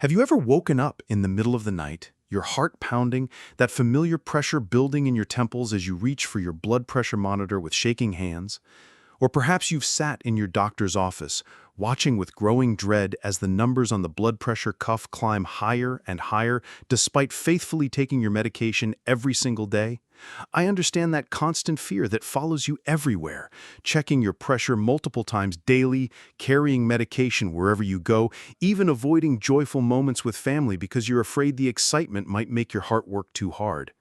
Have you ever woken up in the middle of the night, your heart pounding, that familiar pressure building in your temples as you reach for your blood pressure monitor with shaking hands? Or perhaps you've sat in your doctor's office, watching with growing dread as the numbers on the blood pressure cuff climb higher and higher despite faithfully taking your medication every single day? I understand that constant fear that follows you everywhere, checking your pressure multiple times daily, carrying medication wherever you go, even avoiding joyful moments with family because you're afraid the excitement might make your heart work too hard.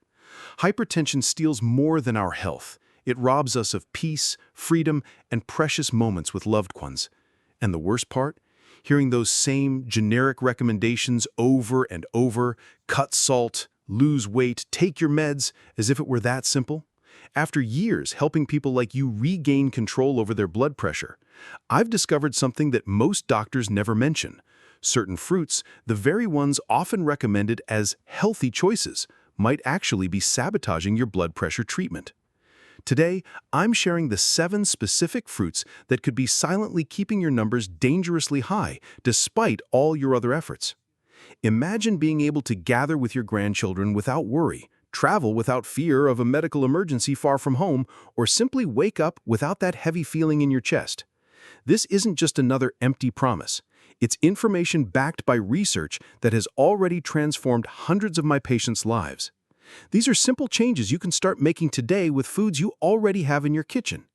Hypertension steals more than our health. It robs us of peace, freedom, and precious moments with loved ones. And the worst part? Hearing those same generic recommendations over and over, cut salt, lose weight, take your meds, as if it were that simple. After years helping people like you regain control over their blood pressure, I've discovered something that most doctors never mention. Certain fruits, the very ones often recommended as healthy choices, might actually be sabotaging your blood pressure treatment. Today, I'm sharing the 7 specific fruits that could be silently keeping your numbers dangerously high, despite all your other efforts. Imagine being able to gather with your grandchildren without worry, travel without fear of a medical emergency far from home, or simply wake up without that heavy feeling in your chest. This isn't just another empty promise. It's information backed by research that has already transformed hundreds of my patients' lives. These are simple changes you can start making today with foods you already have in your kitchen.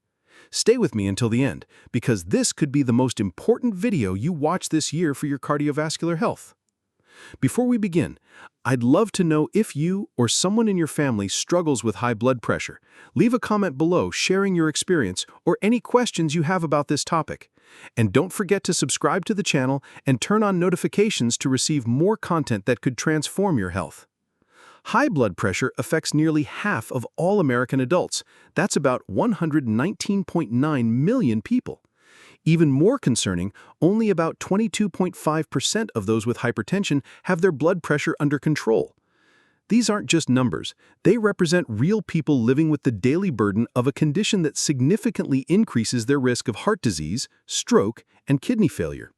Stay with me until the end, because this could be the most important video you watch this year for your cardiovascular health. Before we begin, I'd love to know if you or someone in your family struggles with high blood pressure. Leave a comment below sharing your experience or any questions you have about this topic. And don't forget to subscribe to the channel and turn on notifications to receive more content that could transform your health. High blood pressure affects nearly half of all American adults. That's about 119.9 million people. Even more concerning, only about 22.5% of those with hypertension have their blood pressure under control. These aren't just numbers. They represent real people living with the daily burden of a condition that significantly increases their risk of heart disease, stroke, and kidney failure.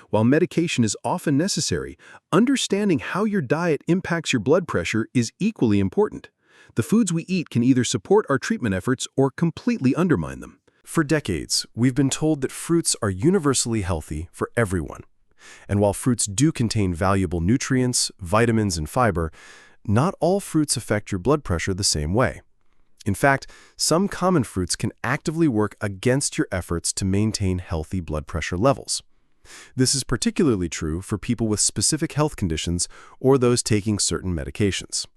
While medication is often necessary, understanding how your diet impacts your blood pressure is equally important. The foods we eat can either support our treatment efforts or completely undermine them. For decades, we've been told that fruits are universally healthy for everyone. And while fruits do contain valuable nutrients, vitamins, and fiber, not all fruits affect your blood pressure the same way. In fact, some common fruits can actively work against your efforts to maintain healthy blood pressure levels. This is particularly true for people with specific health conditions or those taking certain medications.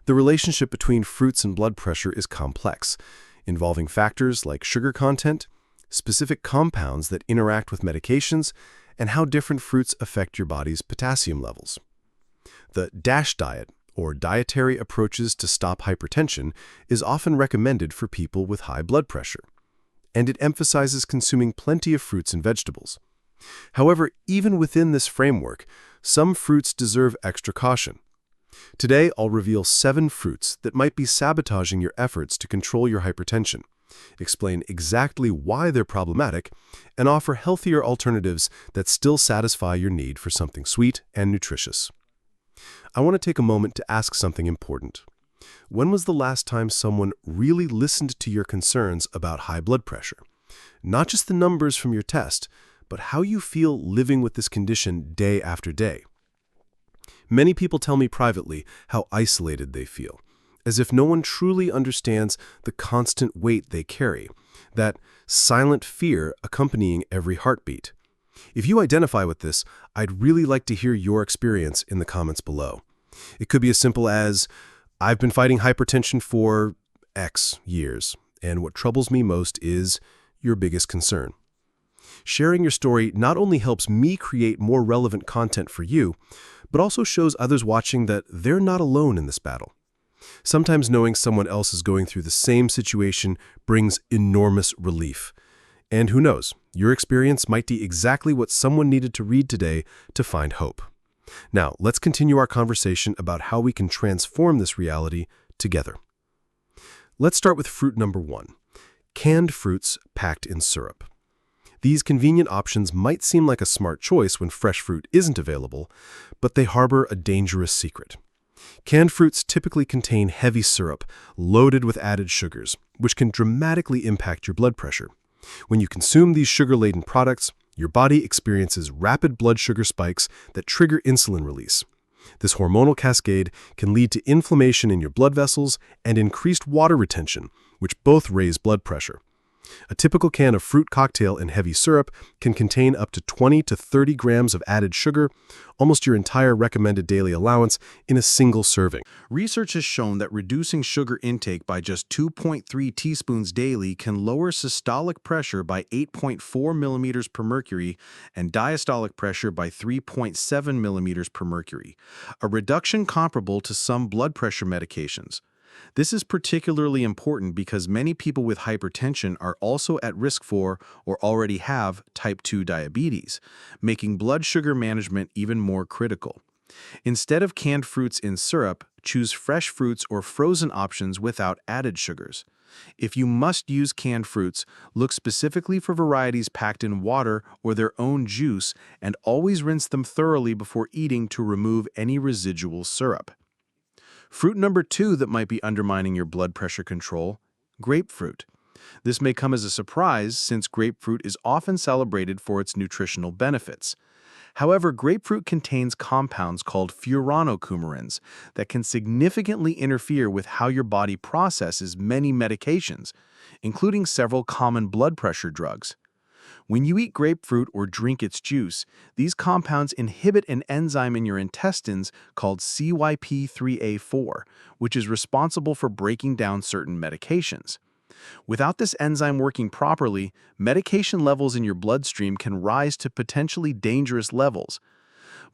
The relationship between fruits and blood pressure is complex, involving factors like sugar content, specific compounds that interact with medications, and how different fruits affect your body's potassium levels. The DASH diet, or dietary approaches to stop hypertension, is often recommended for people with high blood pressure, and it emphasizes consuming plenty of fruits and vegetables. However, even within this framework, some fruits deserve extra caution. Today, I'll reveal 7 fruits that might be sabotaging your efforts to control your hypertension, explain exactly why they're problematic, and offer healthier alternatives that still satisfy your need for something sweet and nutritious. I want to take a moment to ask something important. When was the last time someone really listened to your concerns about high blood pressure? Not just the numbers from your test, but how you feel living with this condition day after day. Many people tell me privately how isolated they feel, as if no one truly understands the constant weight they carry, that silent fear accompanying every heartbeat. If you identify with this, I'd really like to hear your experience in the comments below. It could be as simple as, I've been fighting hypertension for X years, and what troubles me most is your biggest concern. Sharing your story not only helps me create more relevant content for you, but also shows others watching that they're not alone in this battle. Sometimes knowing someone else is going through the same situation brings enormous relief. And who knows, your experience might be exactly what someone needed to read today to find hope. Now, let's continue our conversation about how we can transform this reality together. Let's start with fruit number 1, canned fruits packed in syrup. These convenient options might seem like a smart choice when fresh fruit isn't available, but they harbor a dangerous secret. Canned fruits typically contain heavy syrup, loaded with added sugars, which can dramatically impact your blood pressure. When you consume these sugar-laden products, your body experiences rapid blood sugar spikes that trigger insulin release. This hormonal cascade can lead to inflammation in your blood vessels and increased water retention, which both raise blood pressure. A typical can of fruit cocktail in heavy syrup can contain up to 20 to 30 grams of added sugar, almost your entire recommended daily allowance, in a single serving. Research has shown that reducing sugar intake by just 2.3 teaspoons daily can lower systolic pressure by 8.4 millimeters per mercury and diastolic pressure by 3.7 millimeters per mercury, a reduction comparable to some blood pressure medications. This is particularly important because many people with hypertension are also at risk for or already have type 2 diabetes, making blood sugar management even more critical. Instead of canned fruits in syrup, choose fresh fruits or frozen options without added sugars. If you must use canned fruits, look specifically for varieties packed in water or their own juice, and always rinse them thoroughly before eating to remove any residual syrup. Fruit number 2 that might be undermining your blood pressure control: grapefruit. This may come as a surprise since grapefruit is often celebrated for its nutritional benefits. However, grapefruit contains compounds called furanocoumarins that can significantly interfere with how your body processes many medications, including several common blood pressure drugs. When you eat grapefruit or drink its juice, these compounds inhibit an enzyme in your intestines called CYP3A4, which is responsible for breaking down certain medications. Without this enzyme working properly, medication levels in your bloodstream can rise to potentially dangerous levels.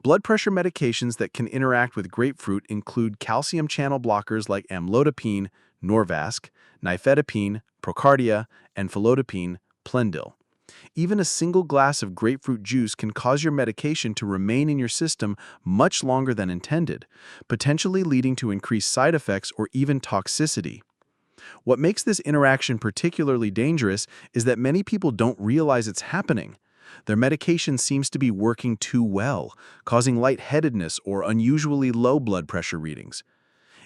Blood pressure medications that can interact with grapefruit include calcium channel blockers like amlodipine, Norvasc, nifedipine, Procardia, and felodipine, Plendil. Even a single glass of grapefruit juice can cause your medication to remain in your system much longer than intended, potentially leading to increased side effects or even toxicity. What makes this interaction particularly dangerous is that many people don't realize it's happening. Their medication seems to be working too well, causing lightheadedness or unusually low blood pressure readings.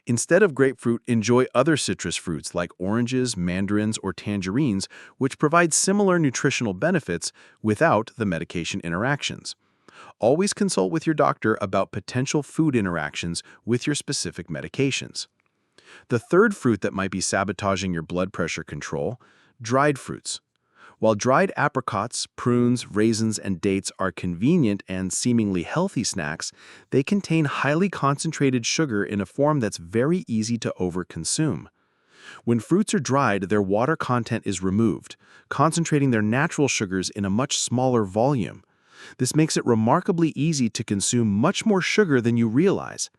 Instead of grapefruit, enjoy other citrus fruits like oranges, mandarins, or tangerines, which provide similar nutritional benefits without the medication interactions. Always consult with your doctor about potential food interactions with your specific medications. The third fruit that might be sabotaging your blood pressure control: dried fruits. While dried apricots, prunes, raisins, and dates are convenient and seemingly healthy snacks, they contain highly concentrated sugar in a form that's very easy to overconsume. When fruits are dried, their water content is removed, concentrating their natural sugars in a much smaller volume. This makes it remarkably easy to consume much more sugar than you realize.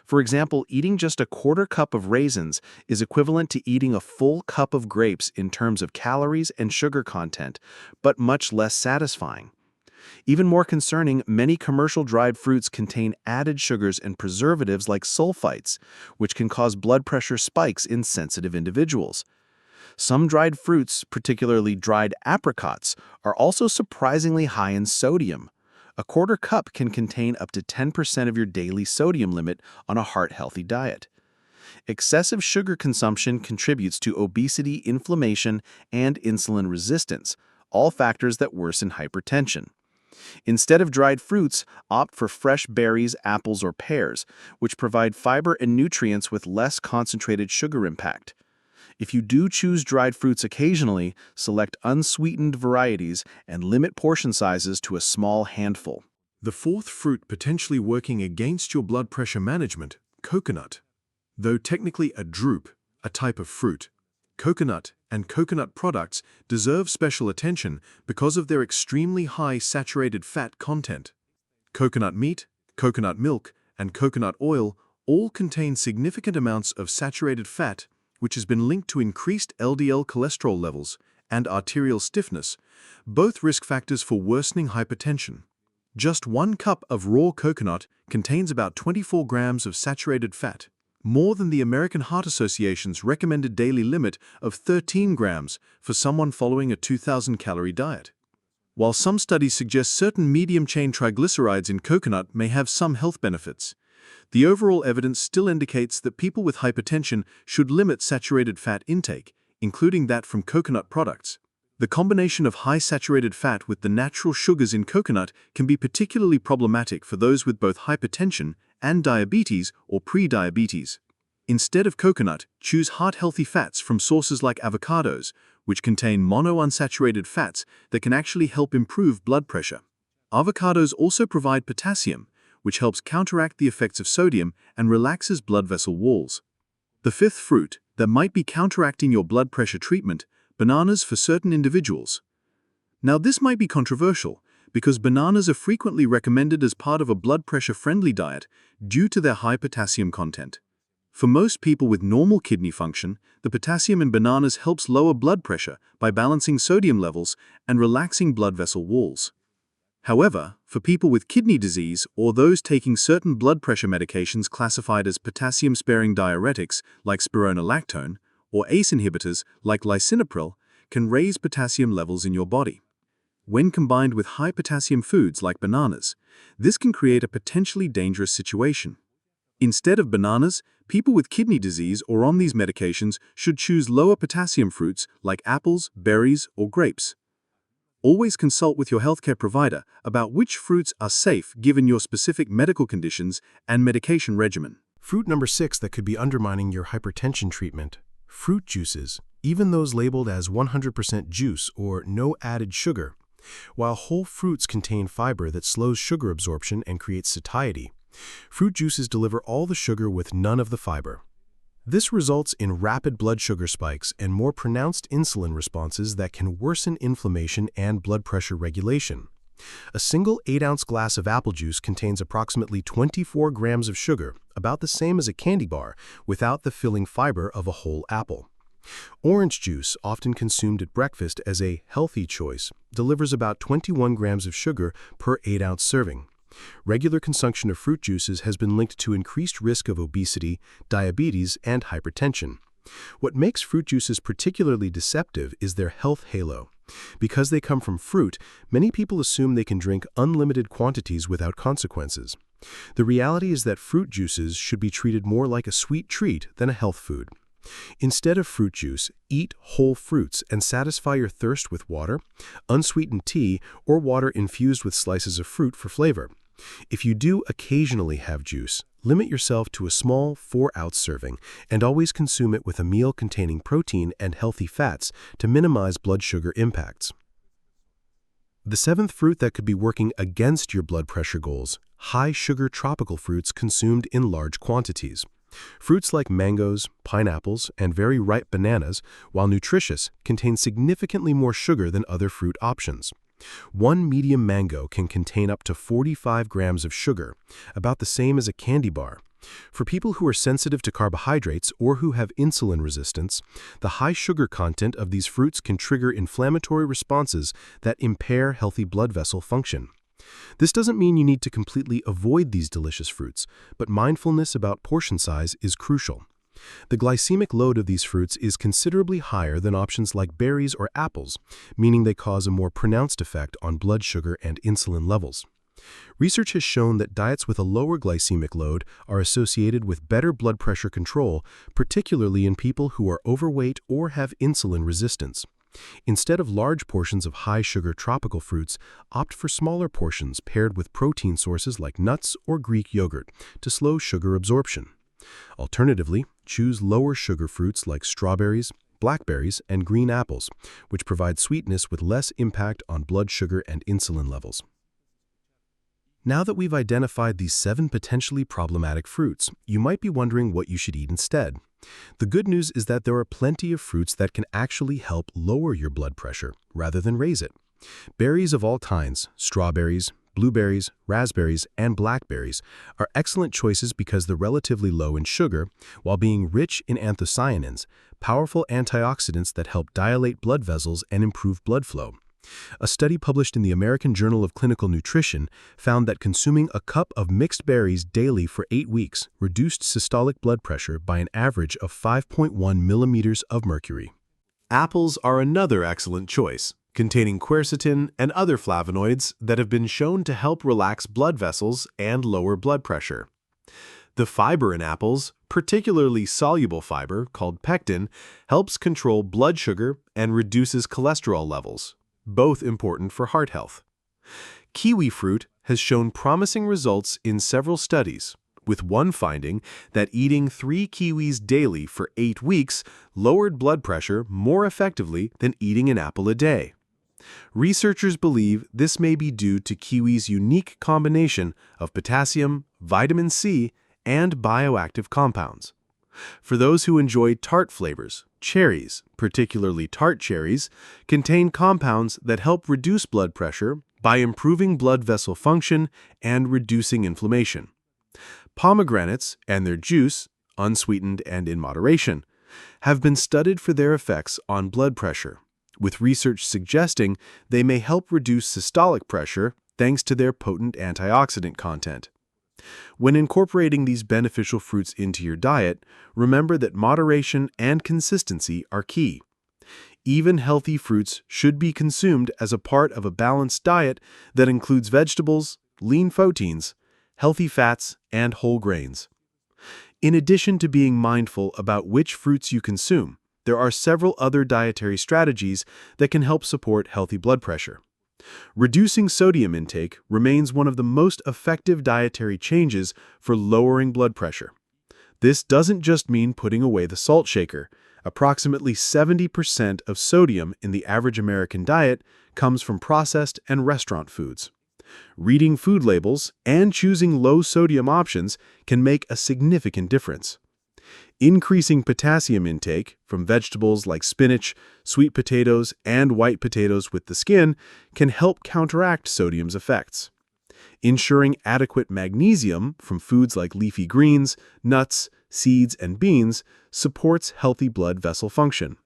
For example, eating just a quarter cup of raisins is equivalent to eating a full cup of grapes in terms of calories and sugar content, but much less satisfying. Even more concerning, many commercial dried fruits contain added sugars and preservatives like sulfites, which can cause blood pressure spikes in sensitive individuals. Some dried fruits, particularly dried apricots, are also surprisingly high in sodium. A quarter cup can contain up to 10% of your daily sodium limit on a heart-healthy diet. Excessive sugar consumption contributes to obesity, inflammation, and insulin resistance, all factors that worsen hypertension. Instead of dried fruits, opt for fresh berries, apples, or pears, which provide fiber and nutrients with less concentrated sugar impact. If you do choose dried fruits occasionally, select unsweetened varieties and limit portion sizes to a small handful. The fourth fruit potentially working against your blood pressure management: coconut. Though technically a drupe, a type of fruit, coconut and coconut products deserve special attention because of their extremely high saturated fat content. Coconut meat, coconut milk, and coconut oil all contain significant amounts of saturated fat, which has been linked to increased LDL cholesterol levels and arterial stiffness, both risk factors for worsening hypertension. Just 1 cup of raw coconut contains about 24 grams of saturated fat, more than the American Heart Association's recommended daily limit of 13 grams for someone following a 2,000-calorie diet. While some studies suggest certain medium-chain triglycerides in coconut may have some health benefits, the overall evidence still indicates that people with hypertension should limit saturated fat intake, including that from coconut products. The combination of high saturated fat with the natural sugars in coconut can be particularly problematic for those with both hypertension and diabetes or pre-diabetes. Instead of coconut, choose heart-healthy fats from sources like avocados, which contain monounsaturated fats that can actually help improve blood pressure. Avocados also provide potassium, which helps counteract the effects of sodium and relaxes blood vessel walls. The fifth fruit that might be counteracting your blood pressure treatment: bananas for certain individuals. Now, this might be controversial because bananas are frequently recommended as part of a blood pressure-friendly diet due to their high potassium content. For most people with normal kidney function, the potassium in bananas helps lower blood pressure by balancing sodium levels and relaxing blood vessel walls. However, for people with kidney disease or those taking certain blood pressure medications classified as potassium-sparing diuretics like spironolactone, or ACE inhibitors like lisinopril, can raise potassium levels in your body. When combined with high potassium foods like bananas, this can create a potentially dangerous situation. Instead of bananas, people with kidney disease or on these medications should choose lower potassium fruits like apples, berries, or grapes. Always consult with your healthcare provider about which fruits are safe given your specific medical conditions and medication regimen. Fruit number 6 that could be undermining your hypertension treatment: fruit juices, even those labeled as 100% juice or no added sugar. While whole fruits contain fiber that slows sugar absorption and creates satiety, fruit juices deliver all the sugar with none of the fiber. This results in rapid blood sugar spikes and more pronounced insulin responses that can worsen inflammation and blood pressure regulation. A single 8-ounce glass of apple juice contains approximately 24 grams of sugar, about the same as a candy bar, without the filling fiber of a whole apple. Orange juice, often consumed at breakfast as a healthy choice, delivers about 21 grams of sugar per 8-ounce serving. Regular consumption of fruit juices has been linked to increased risk of obesity, diabetes, and hypertension. What makes fruit juices particularly deceptive is their health halo. Because they come from fruit, many people assume they can drink unlimited quantities without consequences. The reality is that fruit juices should be treated more like a sweet treat than a health food. Instead of fruit juice, eat whole fruits and satisfy your thirst with water, unsweetened tea, or water infused with slices of fruit for flavor. If you do occasionally have juice, limit yourself to a small 4-ounce serving and always consume it with a meal containing protein and healthy fats to minimize blood sugar impacts. The 7th fruit that could be working against your blood pressure goals: high-sugar tropical fruits consumed in large quantities. Fruits like mangoes, pineapples, and very ripe bananas, while nutritious, contain significantly more sugar than other fruit options. One medium mango can contain up to 45 grams of sugar, about the same as a candy bar. For people who are sensitive to carbohydrates or who have insulin resistance, the high sugar content of these fruits can trigger inflammatory responses that impair healthy blood vessel function. This doesn't mean you need to completely avoid these delicious fruits, but mindfulness about portion size is crucial. The glycemic load of these fruits is considerably higher than options like berries or apples, meaning they cause a more pronounced effect on blood sugar and insulin levels. Research has shown that diets with a lower glycemic load are associated with better blood pressure control, particularly in people who are overweight or have insulin resistance. Instead of large portions of high-sugar tropical fruits, opt for smaller portions paired with protein sources like nuts or Greek yogurt to slow sugar absorption. Alternatively, choose lower sugar fruits like strawberries, blackberries, and green apples, which provide sweetness with less impact on blood sugar and insulin levels. Now that we've identified these 7 potentially problematic fruits, you might be wondering what you should eat instead. The good news is that there are plenty of fruits that can actually help lower your blood pressure rather than raise it. Berries of all kinds, strawberries, blueberries, raspberries, and blackberries, are excellent choices because they're relatively low in sugar while being rich in anthocyanins, powerful antioxidants that help dilate blood vessels and improve blood flow. A study published in the American Journal of Clinical Nutrition found that consuming a cup of mixed berries daily for 8 weeks reduced systolic blood pressure by an average of 5.1 millimeters of mercury. Apples are another excellent choice. containing quercetin and other flavonoids that have been shown to help relax blood vessels and lower blood pressure. The fiber in apples, particularly soluble fiber called pectin, helps control blood sugar and reduces cholesterol levels, both important for heart health. Kiwi fruit has shown promising results in several studies, with one finding that eating 3 kiwis daily for 8 weeks lowered blood pressure more effectively than eating an apple a day. Researchers believe this may be due to kiwi's unique combination of potassium, vitamin C, and bioactive compounds. For those who enjoy tart flavors, cherries, particularly tart cherries, contain compounds that help reduce blood pressure by improving blood vessel function and reducing inflammation. Pomegranates and their juice, unsweetened and in moderation, have been studied for their effects on blood pressure, with research suggesting they may help reduce systolic pressure thanks to their potent antioxidant content. When incorporating these beneficial fruits into your diet, remember that moderation and consistency are key. Even healthy fruits should be consumed as a part of a balanced diet that includes vegetables, lean proteins, healthy fats, and whole grains. In addition to being mindful about which fruits you consume, there are several other dietary strategies that can help support healthy blood pressure. Reducing sodium intake remains one of the most effective dietary changes for lowering blood pressure. This doesn't just mean putting away the salt shaker. Approximately 70% of sodium in the average American diet comes from processed and restaurant foods. Reading food labels and choosing low-sodium options can make a significant difference. Increasing potassium intake from vegetables like spinach, sweet potatoes, and white potatoes with the skin can help counteract sodium's effects. Ensuring adequate magnesium from foods like leafy greens, nuts, seeds, and beans supports healthy blood vessel function.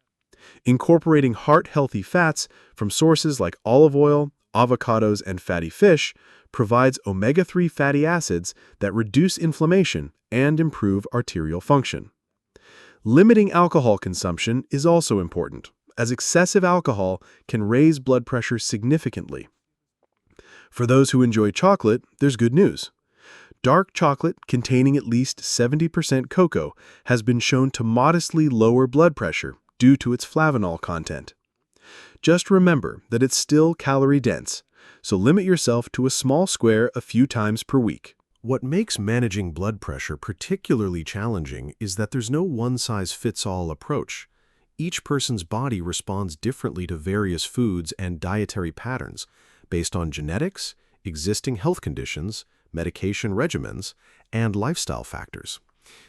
Incorporating heart-healthy fats from sources like olive oil, avocados, and fatty fish provides omega-3 fatty acids that reduce inflammation and improve arterial function. Limiting alcohol consumption is also important, as excessive alcohol can raise blood pressure significantly. For those who enjoy chocolate, there's good news. Dark chocolate containing at least 70% cocoa has been shown to modestly lower blood pressure due to its flavanol content. Just remember that it's still calorie-dense, so limit yourself to a small square a few times per week. What makes managing blood pressure particularly challenging is that there's no one-size-fits-all approach. Each person's body responds differently to various foods and dietary patterns based on genetics, existing health conditions, medication regimens, and lifestyle factors.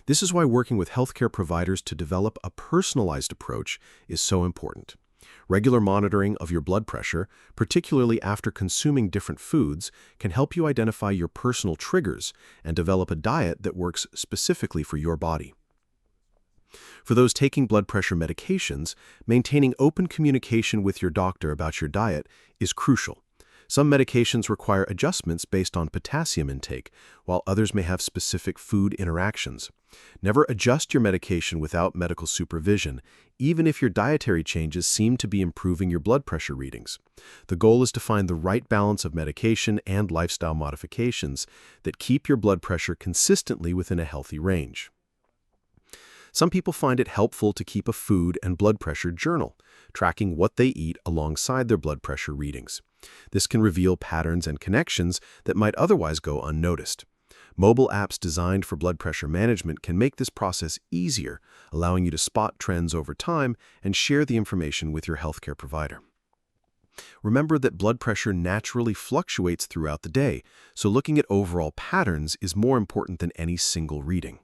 This is why working with healthcare providers to develop a personalized approach is so important. Regular monitoring of your blood pressure, particularly after consuming different foods, can help you identify your personal triggers and develop a diet that works specifically for your body. For those taking blood pressure medications, maintaining open communication with your doctor about your diet is crucial. Some medications require adjustments based on potassium intake, while others may have specific food interactions. Never adjust your medication without medical supervision, even if your dietary changes seem to be improving your blood pressure readings. The goal is to find the right balance of medication and lifestyle modifications that keep your blood pressure consistently within a healthy range. Some people find it helpful to keep a food and blood pressure journal, tracking what they eat alongside their blood pressure readings. This can reveal patterns and connections that might otherwise go unnoticed. Mobile apps designed for blood pressure management can make this process easier, allowing you to spot trends over time and share the information with your healthcare provider. Remember that blood pressure naturally fluctuates throughout the day, so looking at overall patterns is more important than any single reading.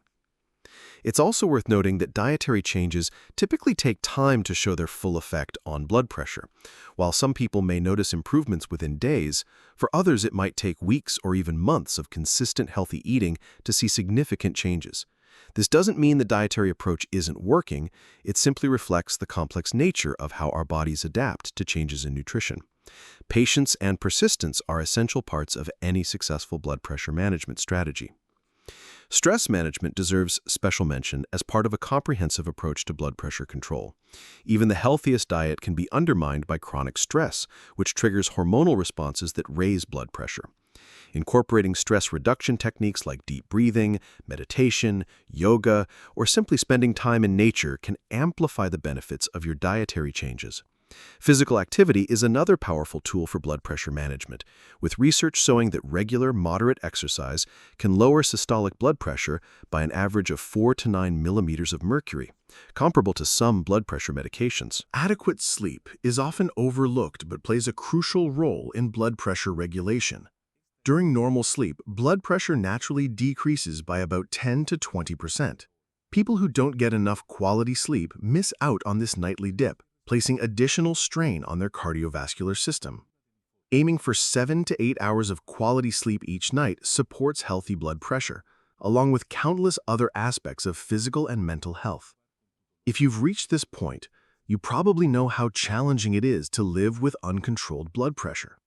It's also worth noting that dietary changes typically take time to show their full effect on blood pressure. While some people may notice improvements within days, for others it might take weeks or even months of consistent healthy eating to see significant changes. This doesn't mean the dietary approach isn't working, it simply reflects the complex nature of how our bodies adapt to changes in nutrition. Patience and persistence are essential parts of any successful blood pressure management strategy. Stress management deserves special mention as part of a comprehensive approach to blood pressure control. Even the healthiest diet can be undermined by chronic stress, which triggers hormonal responses that raise blood pressure. Incorporating stress reduction techniques like deep breathing, meditation, yoga, or simply spending time in nature can amplify the benefits of your dietary changes. Physical activity is another powerful tool for blood pressure management, with research showing that regular, moderate exercise can lower systolic blood pressure by an average of 4 to 9 millimeters of mercury, comparable to some blood pressure medications. Adequate sleep is often overlooked but plays a crucial role in blood pressure regulation. During normal sleep, blood pressure naturally decreases by about 10 to 20%. People who don't get enough quality sleep miss out on this nightly dip, placing additional strain on their cardiovascular system. Aiming for 7 to 8 hours of quality sleep each night supports healthy blood pressure, along with countless other aspects of physical and mental health. If you've reached this point, you probably know how challenging it is to live with uncontrolled blood pressure.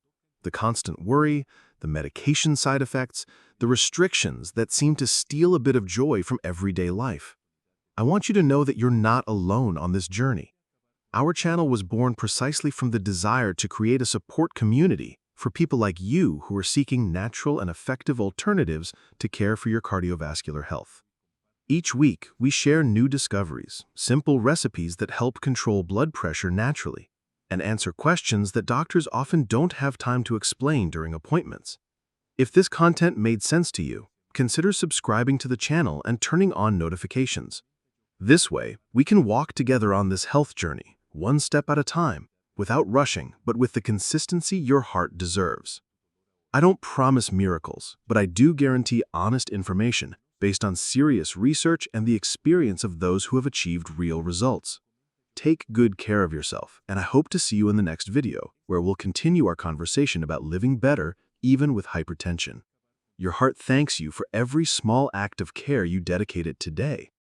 The constant worry, the medication side effects, the restrictions that seem to steal a bit of joy from everyday life. I want you to know that you're not alone on this journey. Our channel was born precisely from the desire to create a support community for people like you who are seeking natural and effective alternatives to care for your cardiovascular health. Each week, we share new discoveries, simple recipes that help control blood pressure naturally, and answer questions that doctors often don't have time to explain during appointments. If this content made sense to you, consider subscribing to the channel and turning on notifications. This way, we can walk together on this health journey, one step at a time, without rushing, but with the consistency your heart deserves. I don't promise miracles, but I do guarantee honest information based on serious research and the experience of those who have achieved real results. Take good care of yourself, and I hope to see you in the next video, where we'll continue our conversation about living better, even with hypertension. Your heart thanks you for every small act of care you dedicated today.